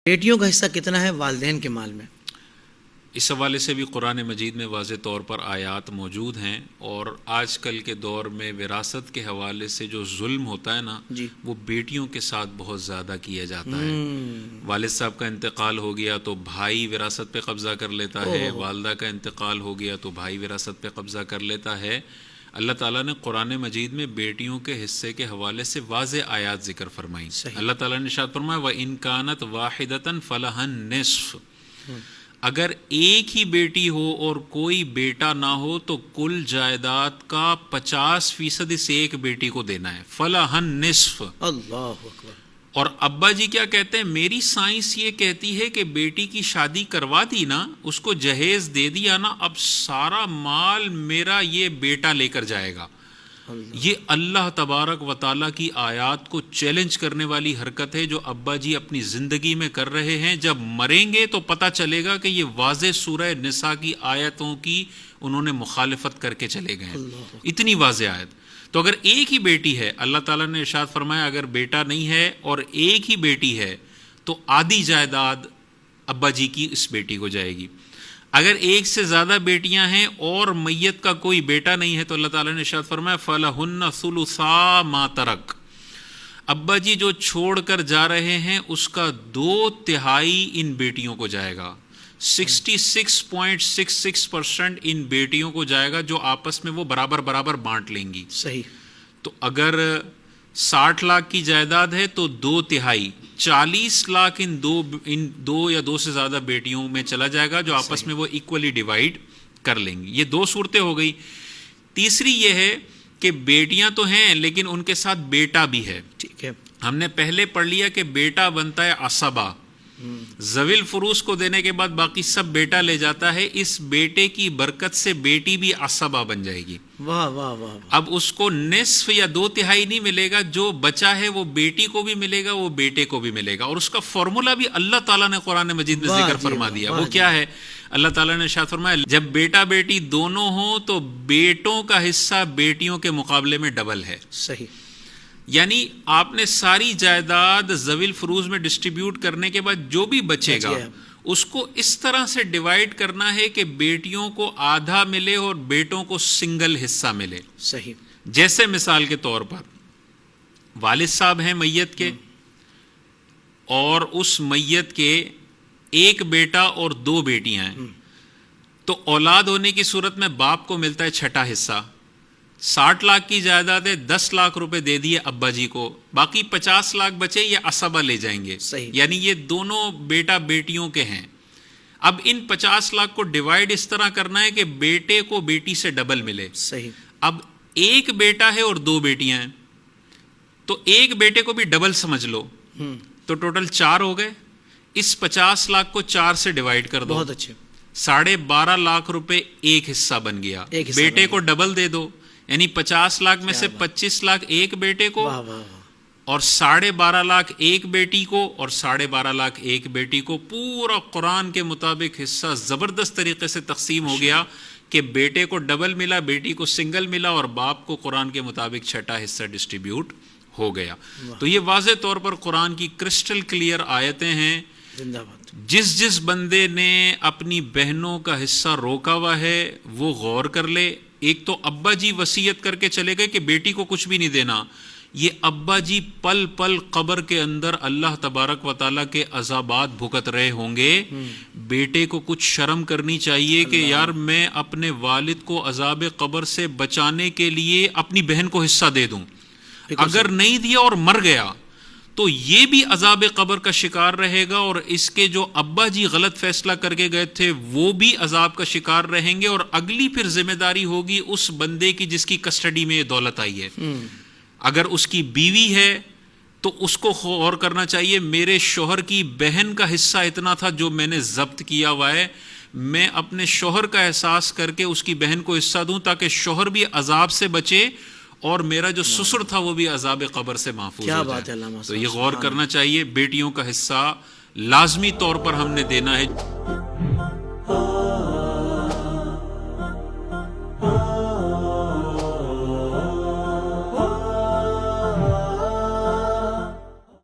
بیٹیوں کا حصہ کتنا ہے والدین کے مال میں؟ اس حوالے سے بھی قرآن مجید میں واضح طور پر آیات موجود ہیں، اور آج کل کے دور میں وراثت کے حوالے سے جو ظلم ہوتا ہے نا، جی وہ بیٹیوں کے ساتھ بہت زیادہ کیا جاتا ہے۔ والد صاحب کا انتقال ہو گیا تو بھائی وراثت پہ قبضہ کر لیتا ہے، والدہ کا انتقال ہو گیا تو بھائی وراثت پہ قبضہ کر لیتا ہے۔ اللہ تعالیٰ نے قرآن مجید میں بیٹیوں کے حصے کے حوالے سے واضح آیات ذکر فرمائی۔ اللہ تعالیٰ نے ارشاد فرمایا وَإِن كَانَتْ وَاحِدَةً فَلَهَا النِّصْفُ، اگر ایک ہی بیٹی ہو اور کوئی بیٹا نہ ہو تو کل جائیداد کا 50% اس ایک بیٹی کو دینا ہے۔ فَلَهَا النِّصْفُ، اللہ اکبر۔ اور ابا جی کیا کہتے ہیں؟ میری سائنس یہ کہتی ہے کہ بیٹی کی شادی کروا دی نا، اس کو جہیز دے دیا نا، اب سارا مال میرا یہ بیٹا لے کر جائے گا۔ یہ اللہ تبارک و تعالیٰ کی آیات کو چیلنج کرنے والی حرکت ہے جو ابا جی اپنی زندگی میں کر رہے ہیں۔ جب مریں گے تو پتہ چلے گا کہ یہ واضح سورہ نساء کی آیتوں کی انہوں نے مخالفت کر کے چلے گئے ہیں، اتنی واضح آیت۔ تو اگر ایک ہی بیٹی ہے، اللہ تعالیٰ نے ارشاد فرمایا اگر بیٹا نہیں ہے اور ایک ہی بیٹی ہے تو آدھی جائیداد ابا جی کی اس بیٹی کو جائے گی۔ اگر ایک سے زیادہ بیٹیاں ہیں اور میت کا کوئی بیٹا نہیں ہے تو اللہ تعالیٰ نے ارشاد فرمایا فَلَهُنَّ ثُلُثَا مَا تَرَكَ، ابا جی جو چھوڑ کر جا رہے ہیں اس کا 2/3 ان بیٹیوں کو جائے گا۔ 66.66% ان بیٹیوں کو جائے گا جو آپس میں وہ برابر برابر بانٹ لیں گی۔ صحیح۔ تو اگر 60 لاکھ کی جائیداد ہے تو 2/3 40 لاکھ ان دو یا دو سے زیادہ بیٹیوں میں چلا جائے گا جو آپس میں وہ ایکولی ڈیوائیڈ کر لیں گی۔ یہ 2 صورتیں ہو گئی۔ تیسری یہ ہے کہ بیٹیاں تو ہیں لیکن ان کے ساتھ بیٹا بھی ہے۔ ٹھیک ہے، ہم نے پہلے پڑھ لیا کہ بیٹا بنتا ہے عصبہ، ذوی الفروز کو دینے کے بعد باقی سب بیٹا لے جاتا ہے۔ اس بیٹے کی برکت سے بیٹی بھی عصبہ بن جائے گی۔ واہ واہ واہ۔ اب اس کو نصف یا 2/3 نہیں ملے گا، جو بچا ہے وہ بیٹی کو بھی ملے گا، وہ بیٹے کو بھی ملے گا، اور اس کا فارمولا بھی اللہ تعالیٰ نے قرآن مجید میں ذکر فرما دیا۔ وہ کیا ہے؟ اللہ تعالیٰ نے ارشاد فرمایا جب بیٹا بیٹی دونوں ہوں تو بیٹوں کا حصہ بیٹیوں کے مقابلے میں ڈبل ہے۔ صحیح۔ یعنی آپ نے ساری جائیداد ذوی الفروز میں ڈسٹریبیوٹ کرنے کے بعد جو بھی بچے گا اس کو اس طرح سے ڈیوائیڈ کرنا ہے کہ بیٹیوں کو آدھا ملے اور بیٹوں کو سنگل حصہ ملے۔ صحیح۔ جیسے مثال کے طور پر والد صاحب ہیں میت کے، اور اس میت کے ایک بیٹا اور 2 بیٹیاں ہیں، تو اولاد ہونے کی صورت میں باپ کو ملتا ہے 6واں حصہ۔ 60 لاکھ کی جائیداد ہے، 10 لاکھ روپے دے دیے ابا جی کو، باقی 50 لاکھ بچے یہ عصبہ لے جائیں گے۔ یعنی یہ دونوں بیٹا بیٹیوں کے ہیں۔ اب ان 50 لاکھ کو ڈیوائیڈ اس طرح کرنا ہے کہ بیٹے کو بیٹی سے ڈبل ملے۔ صحیح۔ اب ایک بیٹا ہے اور 2 بیٹیاں ہیں تو ایک بیٹے کو بھی ڈبل سمجھ لو، تو ٹوٹل 4 ہو گئے۔ اس 50 لاکھ کو 4 سے ڈیوائیڈ کر دو، بہت اچھے، 12.5 لاکھ روپے ایک حصہ بن گیا۔ بیٹے کو ڈبل دے دو، یعنی 50 لاکھ میں سے 25 لاکھ ایک بیٹے کو اور 12.5 لاکھ ایک بیٹی کو اور 12.5 لاکھ ایک بیٹی کو۔ پورا قرآن کے مطابق حصہ زبردست طریقے سے تقسیم ہو گیا کہ بیٹے کو ڈبل ملا، بیٹی کو سنگل ملا، اور باپ کو قرآن کے مطابق 6واں حصہ ڈسٹریبیوٹ ہو گیا۔ تو یہ واضح طور پر قرآن کی کرسٹل کلیئر آیتیں ہیں۔ جس بندے نے اپنی بہنوں کا حصہ روکا ہوا ہے وہ غور کر لے۔ ایک تو ابا جی وصیت کر کے چلے گئے کہ بیٹی کو کچھ بھی نہیں دینا، یہ ابا جی پل پل قبر کے اندر اللہ تبارک و تعالیٰ کے عذابات بھگت رہے ہوں گے۔ بیٹے کو کچھ شرم کرنی چاہیے کہ یار میں اپنے والد کو عذاب قبر سے بچانے کے لیے اپنی بہن کو حصہ دے دوں، اگر نہیں دیا اور مر گیا تو یہ بھی عذاب قبر کا شکار رہے گا، اور اس کے جو ابا جی غلط فیصلہ کر کے گئے تھے وہ بھی عذاب کا شکار رہیں گے، اور اگلی پھر ذمہ داری ہوگی اس بندے کی جس کی کسٹڈی میں یہ دولت آئی ہے۔ اگر اس کی بیوی ہے تو اس کو غور کرنا چاہیے میرے شوہر کی بہن کا حصہ اتنا تھا جو میں نے ضبط کیا ہوا ہے، میں اپنے شوہر کا احساس کر کے اس کی بہن کو حصہ دوں تاکہ شوہر بھی عذاب سے بچے اور میرا جو سسر تھا وہ بھی عذاب قبر سے محفوظ ہو جائے۔ تو یہ غور کرنا چاہیے، بیٹیوں کا حصہ لازمی طور پر ہم نے دینا ہے۔